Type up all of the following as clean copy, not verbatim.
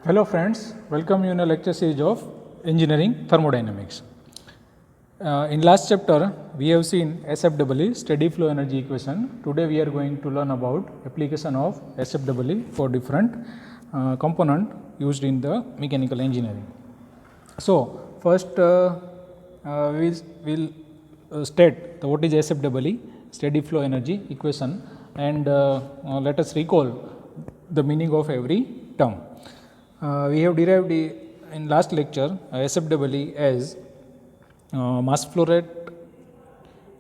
Hello friends, welcome you in a lecture series of Engineering Thermodynamics. In last chapter, we have seen SFEE, steady flow energy equation. Today we are going to learn about application of SFEE for different component used in the mechanical engineering. So first we will state what is SFEE, steady flow energy equation, and let us recall the meaning of every term. We have derived in last lecture SFEE as mass flow rate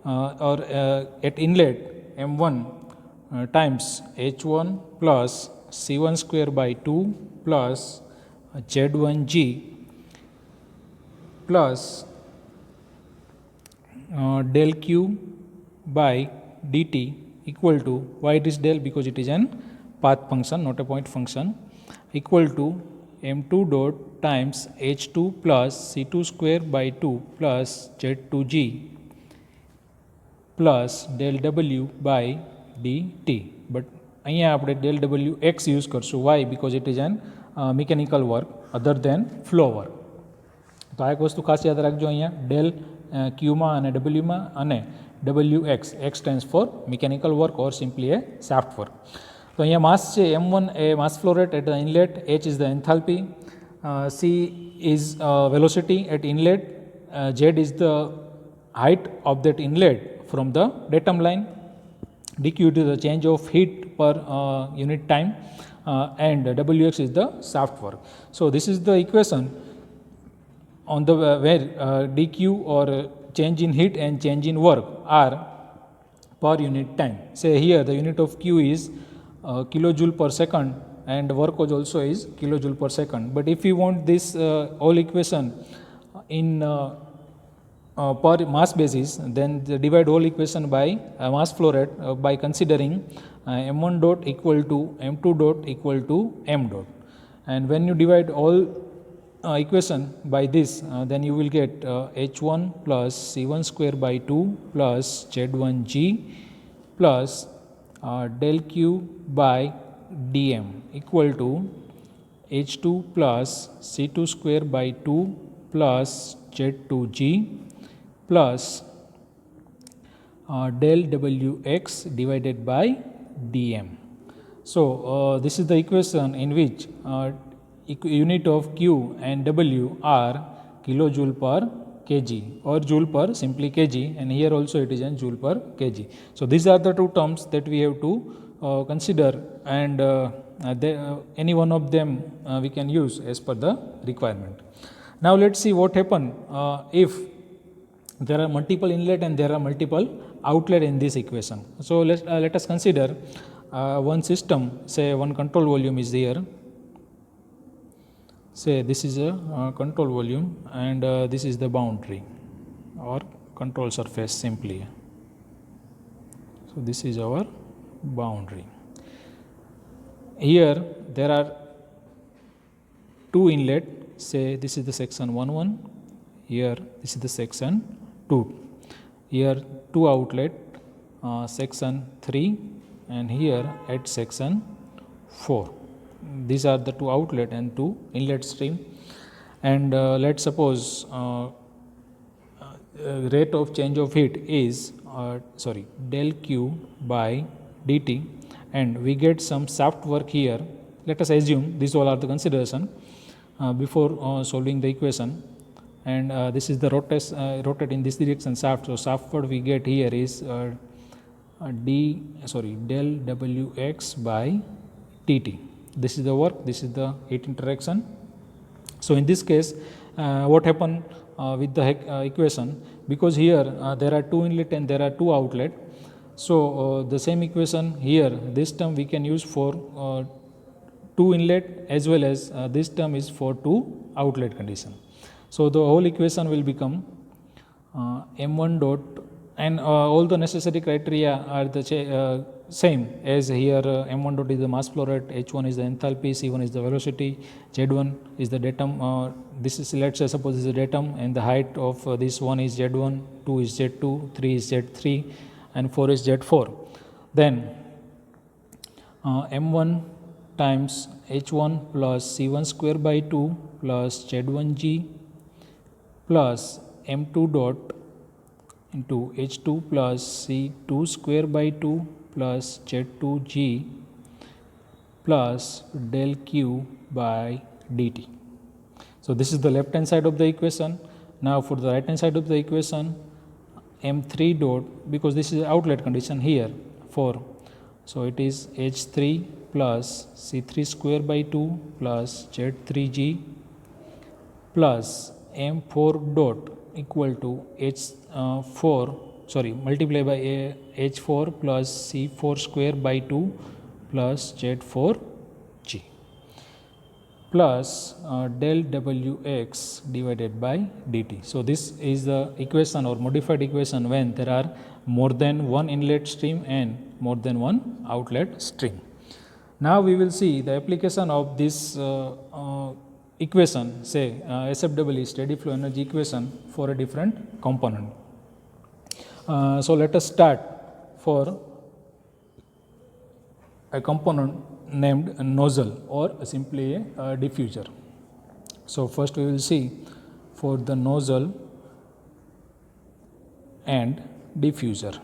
or at inlet M1 times H1 plus C1 square by 2 plus Z1G plus del Q by dt equal to, why it is del? Because it is an path function, not a point function, equal to m2 dot times h2 plus c2 square by 2 plus z2g plus del w by dt. But અહીંયા આપણે del w x use કરશું. Why? Because it is an mechanical work other than flow work. તો આ એક વસ્તુ ખાસ યાદ રાખજો, અહીંયા del q માં અને w માં અને wx, x stands for mechanical work or simply a shaft work. તો અહીંયા માસ છે m1 એ mass flow rate at the inlet, h is the enthalpy, c is velocity at inlet, z is the height of that inlet from the datum line, dq is the change of heat per unit time, and wx is the shaft work. So this is the equation on the where dq or change in heat and change in work are per unit time. Say here the unit of q is kilojoule per second and work also is kilojoule per second. But if you want this whole equation in per mass basis, then divide whole equation by mass flow rate by considering m1 dot equal to m2 dot equal to m dot. And when you divide all equation by this, then you will get h1 plus c1 square by 2 plus z1g plus del q by dm equal to h2 plus c2 square by 2 plus z2g plus del wx divided by dm. So this is the equation in which unit of q and w are kilojoule per kg or joule per simply kg, and here also it is in joule per kg. So these are the two terms that we have to consider, and any one of them we can use as per the requirement. Now let's see what happen if there are multiple inlet and there are multiple outlet in this equation. So let us consider one system, say one control volume is there. Say this is a control volume and this is the boundary or control surface simply. So this is our boundary. Here there are two inlet, say this is the section 1, here this is the section 2, here two outlet, section 3 and here at section 4. These are the two outlet and two inlet stream, and let's suppose rate of change of heat is del q by dt, and we get some shaft work here. Let us assume these all are the consideration before solving the equation, and this is the rotate in this direction shaft. So shaft work we get here is del wx by dt. This is the work, this is the heat interaction. So in this case what happened with the equation, because here there are two inlet and there are two outlet, so the same equation here, this term we can use for two inlet as well as this term is for two outlet condition. So the whole equation will become m1 dot, and all the necessary criteria are the same as here. M1 dot is the mass flow rate, H1 is the enthalpy, C1 is the velocity, Z1 is the datum. This is, let's say suppose this is the datum, and the height of this one is Z1, 2 is Z2, 3 is Z3 and 4 is Z4. Then m1 times h1 plus c1 square by 2 plus z1g plus m2 dot into h2 plus c2 square by 2 plus z2g plus del q by dt. So this is the left hand side of the equation. Now for the right hand side of the equation, m3 dot, because this is outlet condition here for, so it is h3 plus c3 square by 2 plus z3g plus m4 dot equal to multiply by h4 plus c4 square by 2 plus z4g plus del wx divided by dt. So this is the equation or modified equation when there are more than one inlet stream and more than one outlet stream. Now we will see the application of this equation, say SFEE, steady flow energy equation, for a different component. So let us start for a component named nozzle or simply a diffuser. So first we will see for the nozzle and diffuser.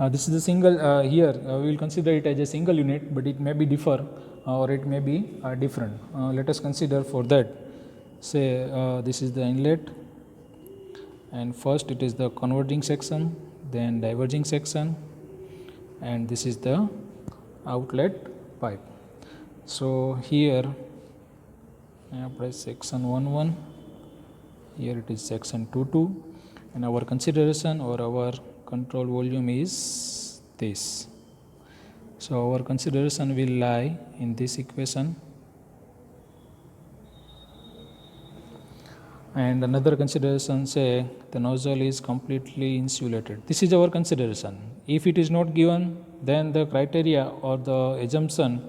This is a single, here we will consider it as a single unit, but it may be differ or it may be different. Let us consider for that, say this is the inlet, and first it is the converging section, then diverging section, and this is the outlet pipe. So here I press section 1 here it is section 2 and our consideration or our control volume is this. So our consideration will lie in this equation, and another consideration, say the nozzle is completely insulated. This is our consideration. If it is not given, then the criteria or the assumption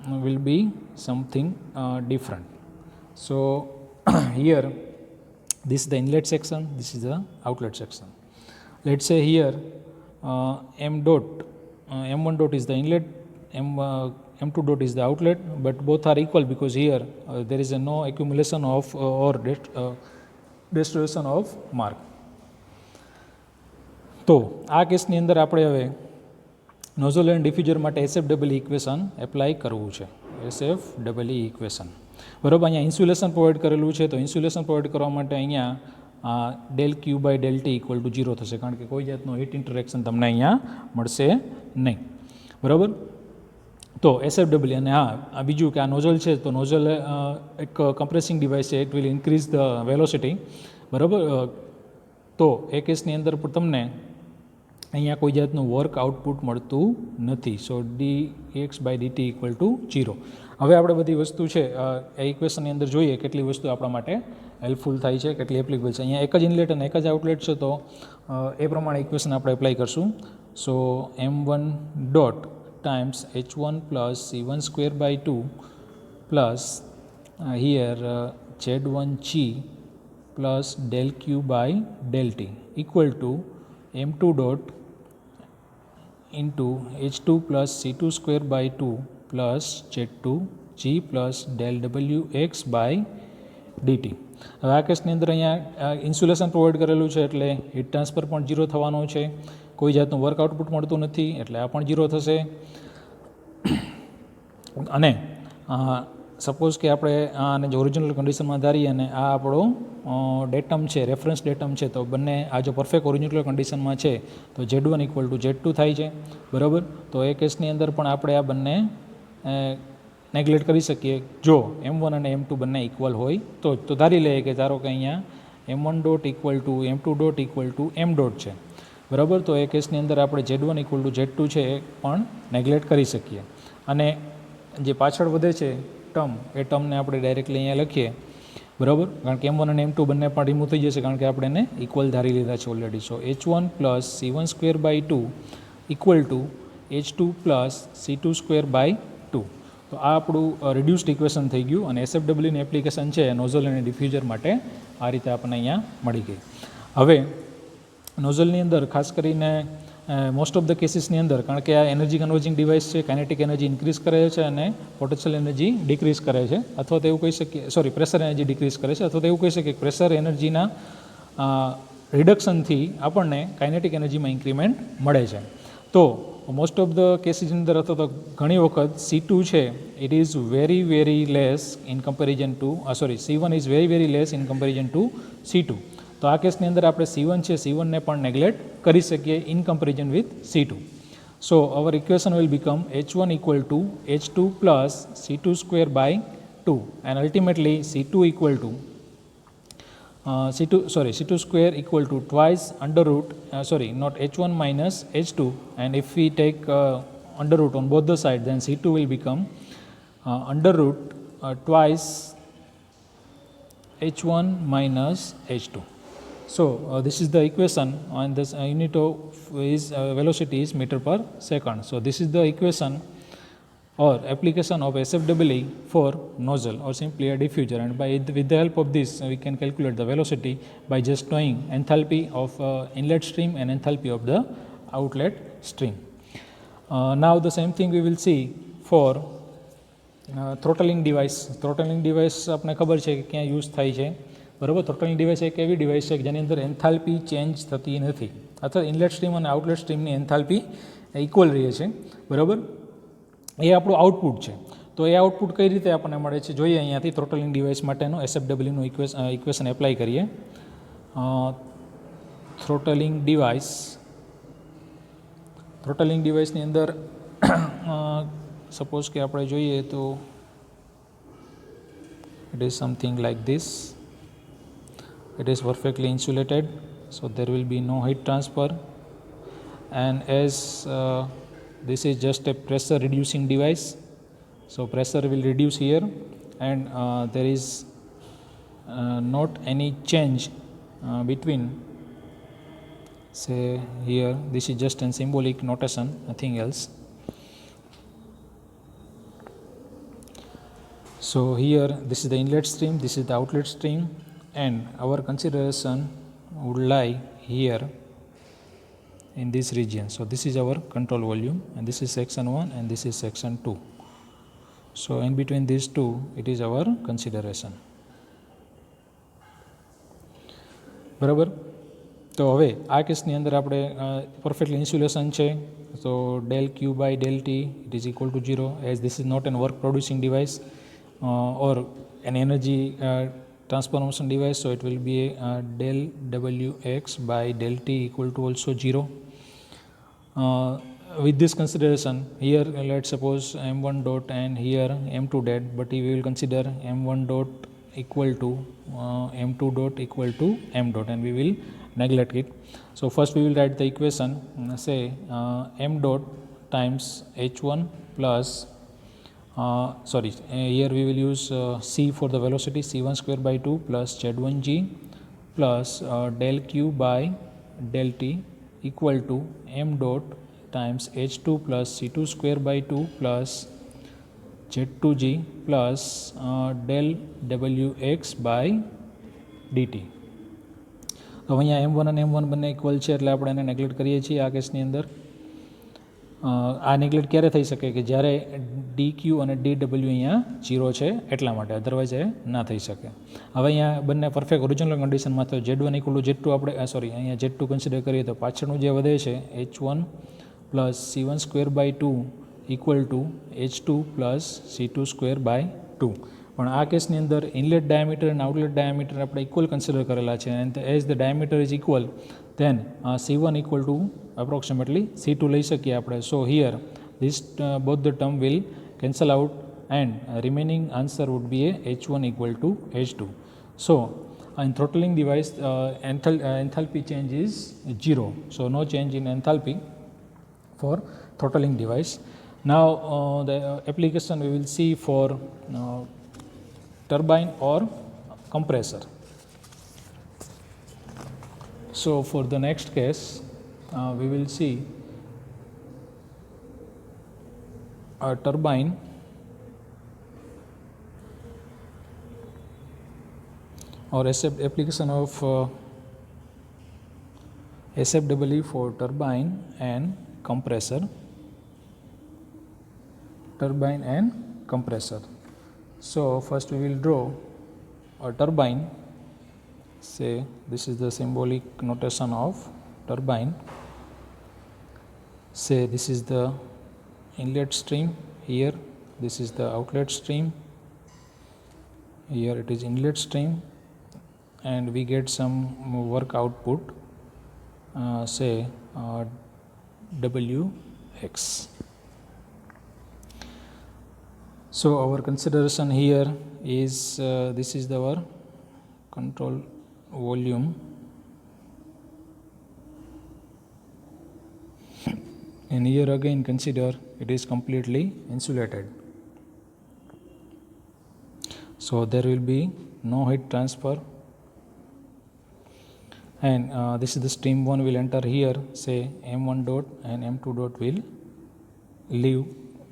will be something different. So here this is the inlet section, this is the outlet section. Let's say here m1 dot is the inlet, m2 dot is the outlet, but both are equal because here there is no accumulation of or destruction of mark. તો આ કેસની અંદર આપણે હવે nozzle and ડિફ્યુઝર માટે SFEE equation apply કરવું છે. SFEE equation, બરાબર. અહીંયા ઇન્સ્યુલેશન પ્રોવાઈડ કરેલું છે, તો ઇન્સ્યુલેશન પ્રોવાઈડ કરવા માટે અહીંયા del q by del t equal to 0 થશે, કારણ કે કોઈ જાતનો હીટ ઇન્ટરેક્શન તમને અહીંયા મળશે નહીં, બરાબર. તો SFEE, અને આ બીજું કે આ નોઝલ છે, તો નોઝલ એક કમ્પ્રેસિંગ ડિવાઇસ છે, it will increase the velocity, બરાબર. તો એ કેસની અંદર પણ તમને અહીંયા કોઈ જાતનું વર્ક આઉટપુટ મળતું નથી. સો dx by dt equal to 0. હવે આપણે બધી વસ્તુ છે એ ઇક્વેશનની અંદર જોઈએ કેટલી વસ્તુ આપણા માટે હેલ્પફુલ થાય છે, કેટલી એપ્લિકેબલ છે. અહીંયા એક જ ઇનલેટ અને એક જ આઉટલેટ છે, તો એ પ્રમાણે ઇક્વેશન આપણે એપ્લાય કરશું. સો m1 dot times h1 plus c1 square by 2 plus here z1g plus del q by del t equal to m2 dot into h2 plus c2 square by 2 plus z2g plus del wx by dt. હવે આ કેસની અંદર અહીંયા insulation provide કરેલું છે એટલે heat transfer પણ 0 થવાનો છે, કોઈ જાતનું વર્ક આઉટપુટ મળતું નથી એટલે આ પણ 0 થશે. અને સપોઝ કે આપણે આને જો ઓરિજિનલ કન્ડિશનમાં ધારીએ અને આ આપણો ડેટમ છે, રેફરન્સ ડેટમ છે, તો બંને આ જો પરફેક્ટ ઓરિજિનલ કન્ડિશનમાં છે તો Z1 ઇક્વલ ટુ Z2 થાય છે, બરાબર. તો એ કેસની અંદર પણ આપણે આ બંને નેગ્લેક્ટ કરી શકીએ જો m1 અને m2 બંને ઇક્વલ હોય તો ધારી લઈએ કે ધારો કે અહીંયા m1 dot equal to m2 dot equal to m dot છે, બરાબર. તો એ કેસની અંદર આપણે Z1 ઇક્વલ ટુ Z2 છે એ પણ નેગ્લેક્ટ કરી શકીએ. અને જે પાછળ વધે છે ટર્મ, એ ટર્મને આપણે ડાયરેક્ટલી અહીંયા લખીએ, બરાબર, કારણ કે m1 અને m2 બંને પણ રિમૂવ થઈ જશે કારણ કે આપણે એને ઇક્વલ ધારી લીધા છે already. So h1 plus c1 square by 2 equal to h2 plus c2 square by 2. તો આ આપણું રિડ્યુસ્ડ ઇક્વેશન થઈ ગયું અને SFEEની એપ્લિકેશન છે નોઝલ અને ડિફ્યુઝર માટે આ રીતે આપણને અહીંયા મળી ગઈ. હવે નોઝલની અંદર ખાસ કરીને મોસ્ટ ઓફ ધ કેસીસની અંદર, કારણ કે આ એનર્જી કન્વર્જિંગ ડિવાઇસ છે, કાઇનેટિક એનર્જી ઇન્ક્રીઝ કરે છે અને પોટેન્શિયલ એનર્જી ડિક્રીઝ કરે છે, અથવા તો એવું કહી શકીએ પ્રેશર એનર્જી ડિક્રીઝ કરે છે, અથવા તો એવું કહી શકીએ કે પ્રેશર એનર્જીના રિડક્શનથી આપણને કાઇનેટિક એનર્જીમાં ઇન્ક્રીમેન્ટ મળે છે. તો મોસ્ટ ઓફ ધ કેસીસની અંદર અથવા તો ઘણી વખત C2 છે it is very less in comparison to C1 is very less in comparison to C2. તો આ કેસની અંદર આપણે C1 છે, C1ને પણ નેગ્લેક્ટ કરી શકીએ in comparison with C2. So our equation will become H1 equal to H2 plus C2 square by 2 and ultimately C2 square equal to twice under root, not H1 minus H2, and if we take under root on both the sides, then C2 will become under root twice H1 minus H2. So this is the equation, and this unit of is velocity is meter per second. So this is the equation or application of SFEE for nozzle or simply a diffuser, and with the help of this we can calculate the velocity by just knowing enthalpy of inlet stream and enthalpy of the outlet stream. Now the same thing we will see for throttling device. Throttling device આપણે ખબર છે કે ક્યાં use થાય છે, બરાબર. થ્રોટલિંગ device એક એવી ડિવાઇસ છે કે જેની અંદર એન્થાલ્પી ચેન્જ થતી નથી, અથવા ઇનલેટ સ્ટ્રીમ અને આઉટલેટ સ્ટ્રીમની એન્થાલ્પી ઇક્વલ રહે છે, બરાબર. એ આપણું આઉટપુટ છે. તો એ આઉટપુટ કઈ રીતે આપણને મળે છે જોઈએ. અહીંયાથી થ્રોટલિંગ ડિવાઇસ માટેનું SFEનું ઇક્વેશન એપ્લાય કરીએ. થ્રોટલિંગ ડિવાઇસની અંદર સપોઝ કે આપણે જોઈએ તો it is something like this. It is perfectly insulated, so there will be no heat transfer, and as this is just a pressure reducing device, so pressure will reduce here, and there is not any change between, say here this is just a symbolic notation, nothing else. So here this is the inlet stream, this is the outlet stream, and our consideration would lie here in this region. So this is our control volume, and this is section 1 and this is section 2. So in between these two it is our consideration, બરાબર. તો હવે આ કેસની અંદર આપણે perfectly insulation છે, so del Q by del T it is equal to 0, as this is not an work producing device or an energy transformation device, so it will be del Wx by del T equal to also 0. With this consideration, here let's suppose m1 dot and here m2 dot, but we will consider m1 dot equal to m2 dot equal to m dot, and we will neglect it. So first we will write the equation, say m dot times h1 plus here we will use c for the velocity, c1 square by 2 plus z1g plus del q by del t equal to m dot times h2 plus c2 square by 2 plus z2g plus del wx by dt. તો અહીંયા m1 અને m1 બંને equal છે, એટલે આપણે એને neglect કરીએ છીએ આ કેસની અંદર. આ નેગ્લેક્ટ ક્યારે થઈ શકે કે જ્યારે dq અને dw અહીંયા 0 છે એટલા માટે, અધરવાઇઝ એ ના થઈ શકે. હવે અહીંયા બંને પરફેક્ટ ઓરિજિનલ કન્ડિશનમાં તો z1 ઇક્વલ ટુ z2 આપણે અહીંયા z2 કન્સિડર કરીએ તો પાછળનું જે વધે છે h1 plus c1 square by 2 equal to h2 plus c2 square by 2. પણ આ કેસની અંદર ઇનલેટ ડાયામીટર અને આઉટલેટ ડાયામીટર આપણે ઇક્વલ કન્સિડર કરેલા છે, and as the diameter is equal then c1 equal to approximately c2 લઈ શકીએ આપણે. So here this both the term will cancel out, and remaining answer would be a h1 equal to h2. So in throttling device enthalpy change is 0, so no change in enthalpy for throttling device. Now the application we will see for turbine or compressor. So for the next case we will see a turbine or application of SFEE for turbine and compressor. Turbine and compressor. So first we will draw a turbine. Say this is the symbolic notation of turbine. Say this is the inlet stream here, this is the outlet stream, here it is inlet stream, and we get some work output, say Wx. So our consideration here is this is our control volume, and here again consider it is completely insulated, so there will be no heat transfer, and this is the stream 1 will enter here, say m1 dot, and m2 dot will leave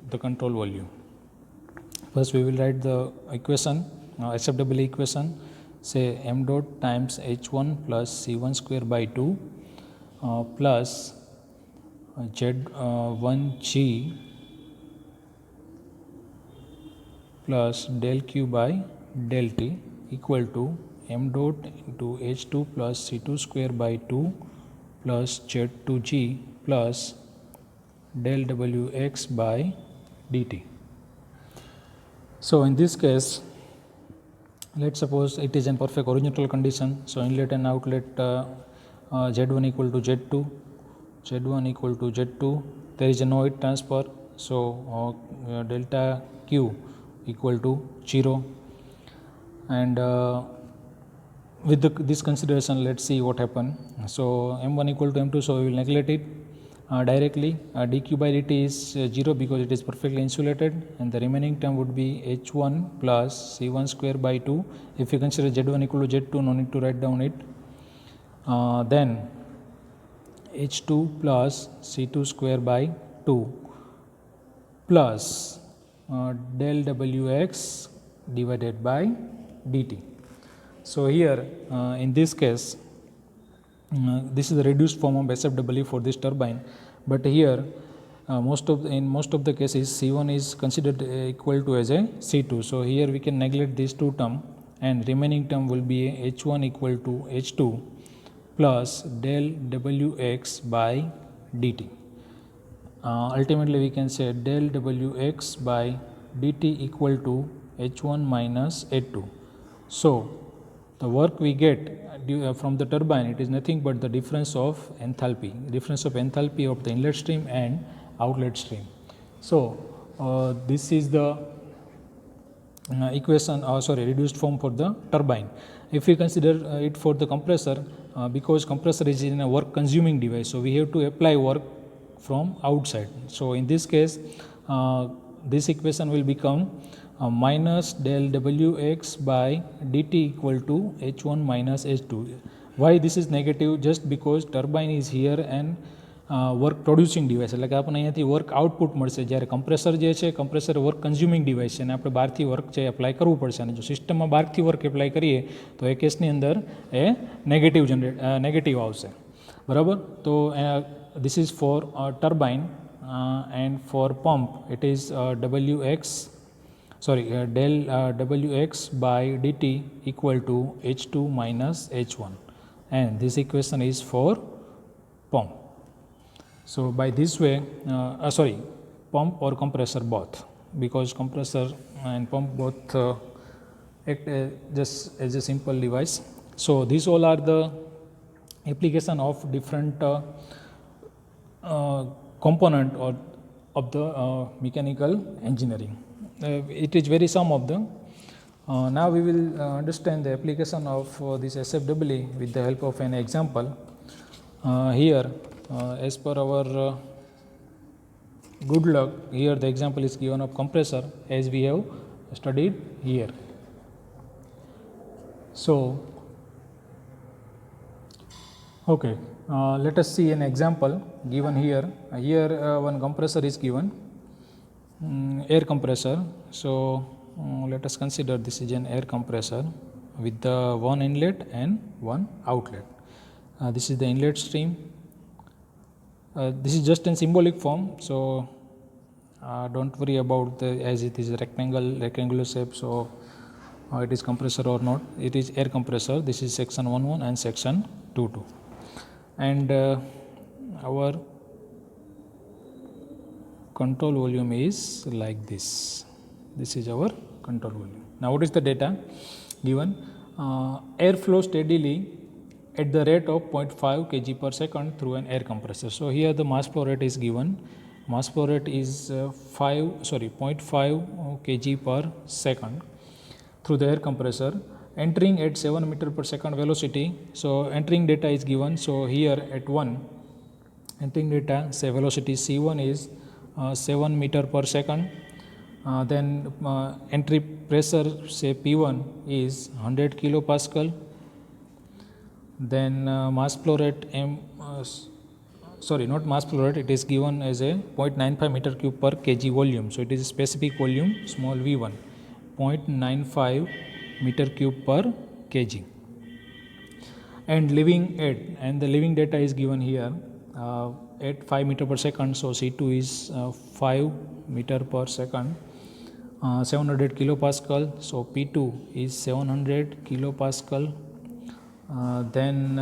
the control volume. First we will write the equation, SFEE equation, say m dot times h1 plus c1 square by 2 plus z1g plus del q by del t equal to m dot into h2 plus c2 square by 2 plus z2g plus del wx by dt. So in this case, let's suppose it is in perfect horizontal condition. So inlet and outlet Z1 equal to Z2, Z1 equal to Z2. There is a no heat transfer, so delta Q equal to 0. And with this consideration, let's see what happen. So M1 equal to M2, so we will neglect it directly. dq by dt is 0 because it is perfectly insulated, and the remaining term would be h1 plus c1 square by 2. If you consider z1 equal to z2, no need to write down it. Then h2 plus c2 square by 2 plus del wx divided by dt. So here in this case, this is the reduced form of SFEE for this turbine, but here in most of the cases C1 is considered equal to as a C2. So here we can neglect these two terms, and remaining term will be H1 equal to H2 plus del Wx by dt. Ultimately we can say del Wx by dt equal to H1 minus H2. So the work we get from the turbine, it is nothing but the difference of enthalpy of the inlet stream and outlet stream. So this is the equation, reduced form for the turbine. If we consider it for the compressor, because compressor is in a work consuming device, so we have to apply work from outside. So in this case, this equation will become minus del Wx by dt equal to H1 minus H2. Why this is negative? Just because turbine is here and work producing device, એટલે કે આપણને અહીંયાથી work output મળશે, જ્યારે compressor જે છે compressor work consuming device છે અને આપણે બહારથી વર્ક છે એપ્લાય કરવું પડશે, અને જો સિસ્ટમમાં બહારથી વર્ક એપ્લાય કરીએ તો એ કેસની અંદર એ નેગેટિવ આવશે, બરાબર. તો this is for turbine, and for pump it is del Wx by dt equal to H2 minus H1, and this equation is for pump. So by this way, pump or compressor both, because compressor and pump both act just as a simple device. So these all are the application of different component or of the mechanical engineering. It is very some of them. Now we will understand the application of this SFEE with the help of an example. Here as per our good luck, here the example is given of compressor as we have studied here. So okay, let us see an example given here. Here one compressor is given, air compressor. So let us consider this is an air compressor with the one inlet and one outlet. This is the inlet stream This is just in symbolic form, so don't worry about the as it is rectangular shape, so it is compressor or not. It is air compressor. This is section 11 and section 22, and our control volume is like this. This is our control volume. Now what is the data given? Air flow steadily at the rate of 0.5 kg per second through an air compressor. So here the mass flow rate is given. Mass flow rate is 0.5 kg per second through the air compressor, entering at 7 meter per second velocity. So entering data is given. So here at 1, entering data, say velocity C1 is 7 meter per second. Then entry pressure, say P1 is 100 kilopascal. Then mass flow rate not mass flow rate, it is given as a 0.95 meter cube per kg volume. So it is a specific volume, small v1, 0.95 meter cube per kg. And the living data is given here at 5 meter per second. So C2 is 5 meter per second, 700 kilopascal. So P2 is 700 kilopascal. Then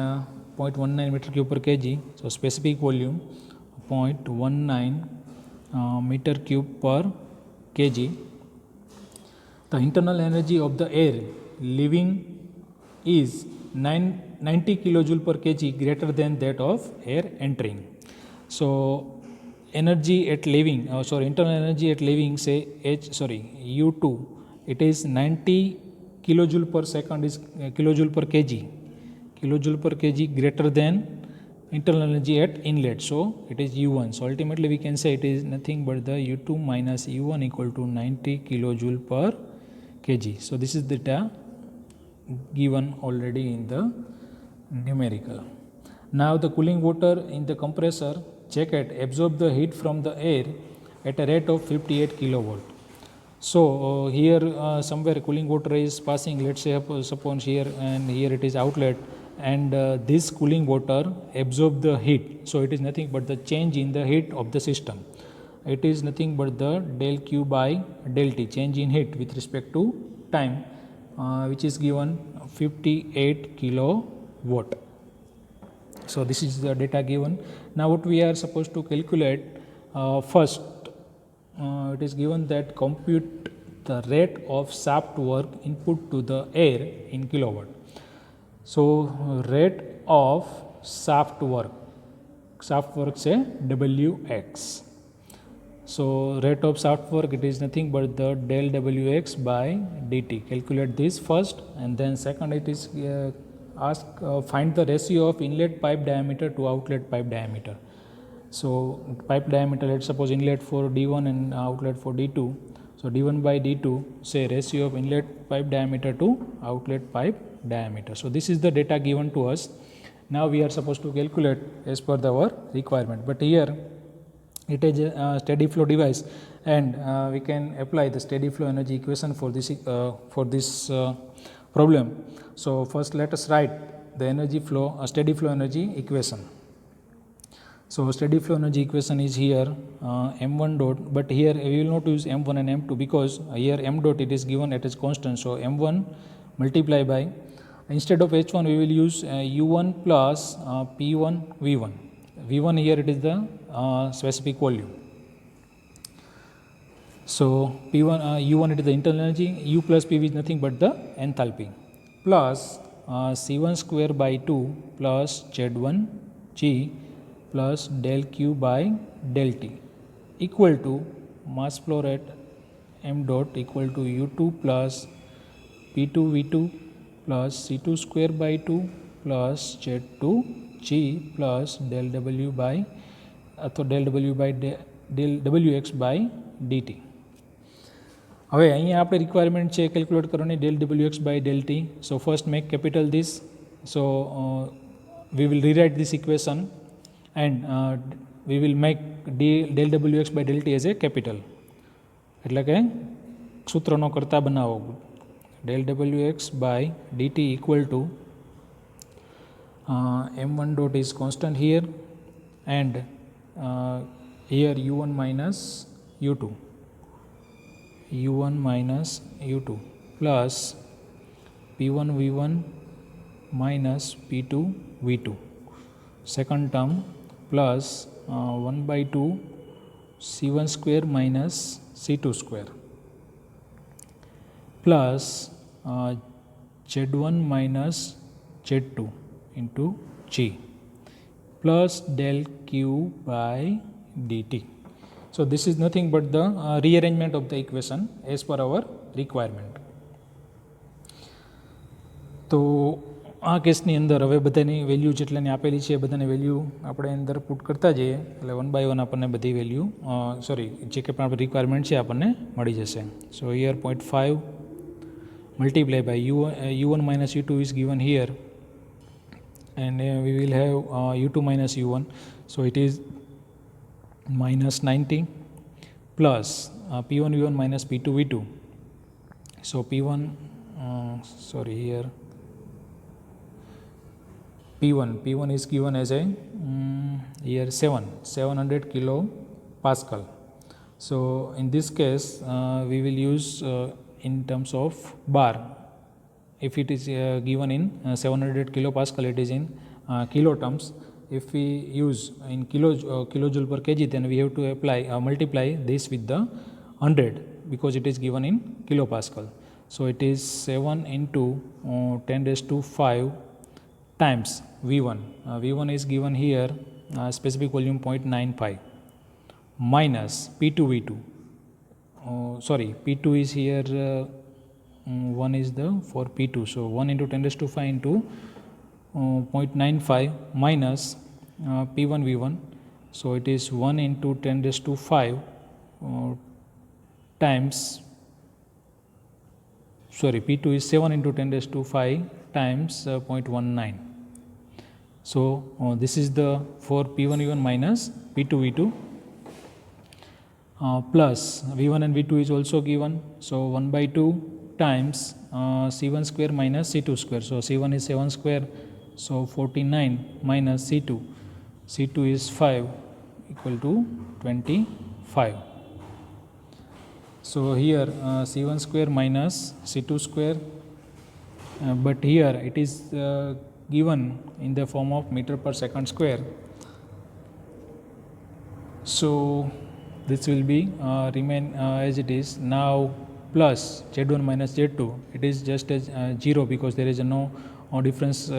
0.19 meter cube per kg, so specific volume 0.19 meter cube per kg. The internal energy of the air leaving is 90 kilojoule per kg, greater than that of air entering. So energy at leaving, internal energy at leaving, say U2, it is 90 kilojoule per second is kilojoule per kg. Kilojoule per kg greater than internal energy at inlet, so it is U1. So ultimately we can say it is nothing but the U2 minus U1 equal to 90 kilojoule per kg. So this is the data given already in the numerical. Now the cooling water in the compressor jacket absorb the heat from the air at a rate of 58 kilowatt. So here somewhere cooling water is passing, let's say suppose here, and here it is outlet, and this cooling water absorb the heat. So it is nothing but the change in the heat of the system. It is nothing but the del Q by del T, change in heat with respect to time, which is given 58 kilowatt. So this is the data given. Now what we are supposed to calculate, first it is given that compute the rate of shaft work input to the air in kilowatt. So rate of shaft work say Wx. So rate of shaft work, it is nothing but the del Wx by dt. Calculate this first, and then second it is find the ratio of inlet pipe diameter to outlet pipe diameter. So pipe diameter, let's suppose inlet for D1 and outlet for D2. So D1 by D2, say ratio of inlet pipe diameter to outlet pipe diameter. So this is the data given to us. Now we are supposed to calculate as per our requirement. But here it is a steady flow device, and we can apply the steady flow energy equation for this problem. So first let us write the steady flow energy equation. So steady flow energy equation is here m1 dot, but here we will not use m1 and m2 because here m dot it is given at its constant. So m1 multiply by, instead of h1 we will use u1 plus p1 v1. v1 here it is the specific volume. So p1 u1 it is the internal energy, u plus pv is nothing but the enthalpy, plus c1 square by 2 plus z1 g plus del q by del t equal to mass flow rate m dot equal to u2 plus p2 v2 plus c2 square by 2 plus z2 g plus del w by del wx by dt. હવે અહીંયા આપણે requirement છે calculate કરવાની del wx by del t. So first make capital this. So we will rewrite this equation, and we will make del wx by del t as a capital. એટલે કે સૂત્રનો કરતા બનાવો. del wx by dt equal to m1 dot is constant here, and here u1 minus u2, u1 minus u2 plus p1 v1 minus p2 v2, second term plus 1 by 2 c1 square minus c2 square plus z1 minus z2 into g plus del q by dt. So this is nothing but the rearrangement of the equation as per our requirement. તો આ કેસની અંદર હવે બધાની value જેટલાની આપેલી છે એ બધાની value આપણે અંદર પુટ કરતા જઈએ એટલે 1 by 1 આપણને બધી વેલ્યુ જે કે પણ રિક્વાયરમેન્ટ છે આપણને મળી જશે. સો here 0.5 multiply by u1 minus u2 is given here, and we will have u2 minus u1, so it is minus 90 plus p1 v1 minus p2 v2. So p1 here p1 is given as a here 700 kilo pascal. So in this case we will use in terms of bar. If it is given in 700 kilopascal, it is in kilo terms. If we use in kilojoule per kg, then we have to multiply this with the 100 because it is given in kilopascal. So it is 7 into 10 raised to 5 times V1. V1 is given here specific volume 0.95 minus P2 V2. P2 is here 1 is the for P2. So 1 into 10 raised to 5 into 0.95 minus P1 V1. So it is 1 into 10 raised to 5 times P2 is 7 into 10 raised to 5 times 0.19. So this is the for P1 V1 minus P2 V2 plus V1 and V2 is also given. So 1 by 2 times C1 square minus C2 square. So C1 is 7 square, so 49 minus C2. C2 is 5 equal to 25. So here C1 square minus C2 square, but here it is given in the form of meter per second square. So this will be remain as it is now, plus z1 minus z2. It is just as 0 because there is no difference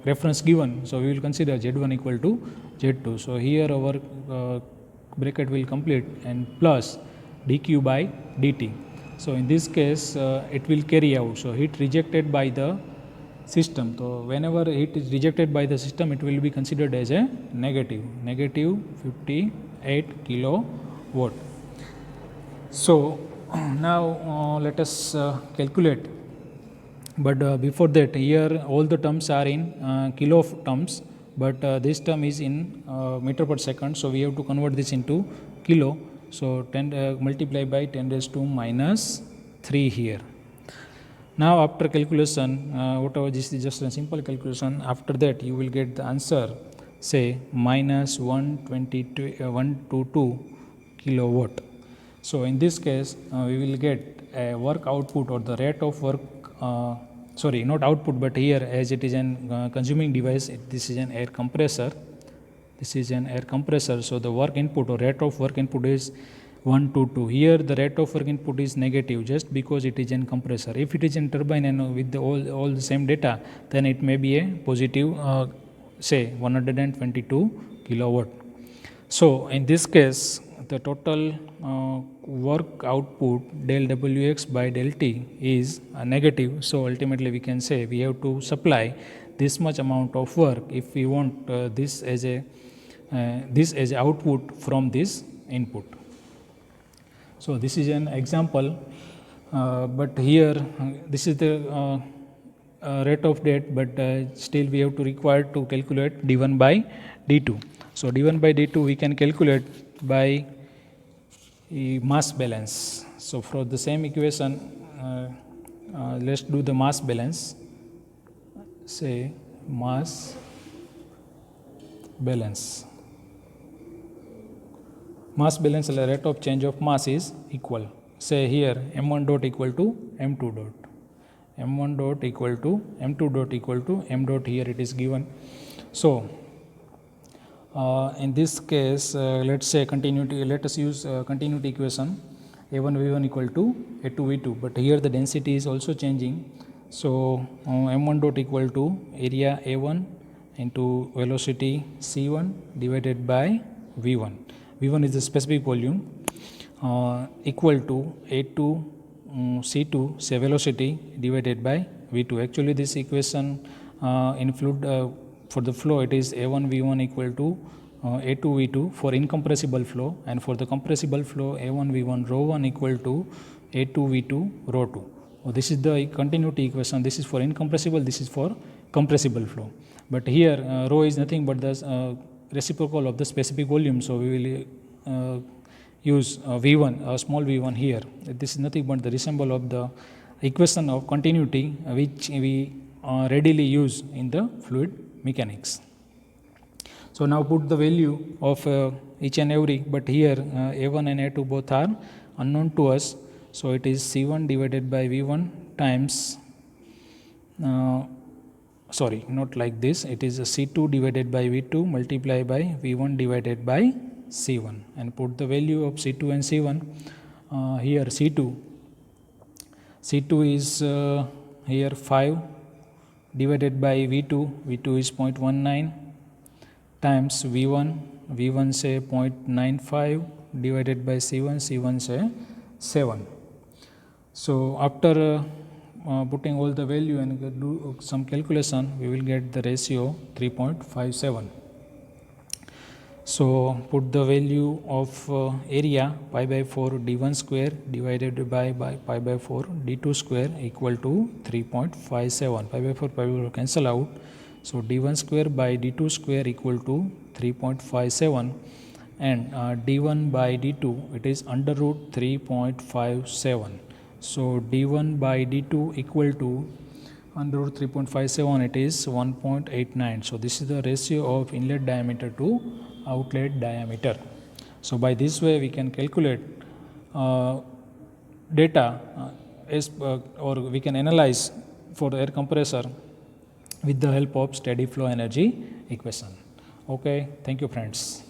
reference given. So we will consider z1 equal to z2. So here our bracket will complete, and plus dq by dt. So in this case it will carry out. So heat rejected by the system. So whenever heat is rejected by the system, it will be considered as a negative 58 kilowatt. So now let us calculate. But before that, here all the terms are in kilo terms, but this term is in meter per second. So we have to convert this into kilo. So 10 multiply by 10 raised to minus 3 here. Now after calculation, whatever this is just a simple calculation. After that you will get the answer, say minus 122 kilowatt. So in this case we will get a work output or the rate of work, not output, but here as it is an consuming device, this is an air compressor. This is an air compressor. So the work input or rate of work input is 122. Here the rate of work input is negative just because it is an compressor. If it is in turbine and with all the same data, then it may be a positive, say 122 kilowatt. So in this case the total work output del Wx by del T is negative. So ultimately we can say we have to supply this much amount of work if we want this as a output from this input. So this is an example, but here this is the rate of that, but still we have to require to calculate d1 by d2. So d1 by d2 we can calculate by mass balance. So for the same equation, let's do the mass balance. Say mass balance. mass balance rate of change of mass is equal. Say here m1 dot equal to m2 dot, m1 dot equal to m2 dot equal to m dot, here it is given. So in this case let's say continuity, let us use continuity equation a1 v1 equal to a2 v2, but here the density is also changing. So m1 dot equal to area a1 into velocity c1 divided by v1. v1 is the specific volume, equal to a2 c2 say velocity divided by v2. Actually this equation in fluid for the flow it is a1 v1 equal to a2 v2 for incompressible flow, and for the compressible flow a1 v1 rho 1 equal to a2 v2 rho 2. This is the continuity equation. This is for incompressible, this is for compressible flow. But here rho is nothing but the reciprocal of the specific volume, so we will use v1, small v1 here. This is nothing but the resemble of the equation of continuity which we readily use in the fluid mechanics. So now put the value of each and every, but here a1 and a2 both are unknown to us, so it is c1 divided by v1 times sorry, not like this, it is c2 divided by v2 multiplied by v1 divided by c1, and put the value of c2 and c1 here. c2 is here 5 divided by v2, v2 is 0.19 times v1 say 0.95 divided by c1 say 7. So after putting all the value and do some calculation, we will get the ratio 3.57. So put the value of area pi by 4 d1 square divided by pi by 4 d2 square equal to 3.57. Pi by 4 cancel out, so d1 square by d2 square equal to 3.57, and d1 by d2 it is under root 3.57. So d1 by d2 equal to under root 3.57, it is 1.89. So this is the ratio of inlet diameter to outlet diameter. So by this way we can calculate data or we can analyze for the air compressor with the help of steady flow energy equation. Okay, thank you friends.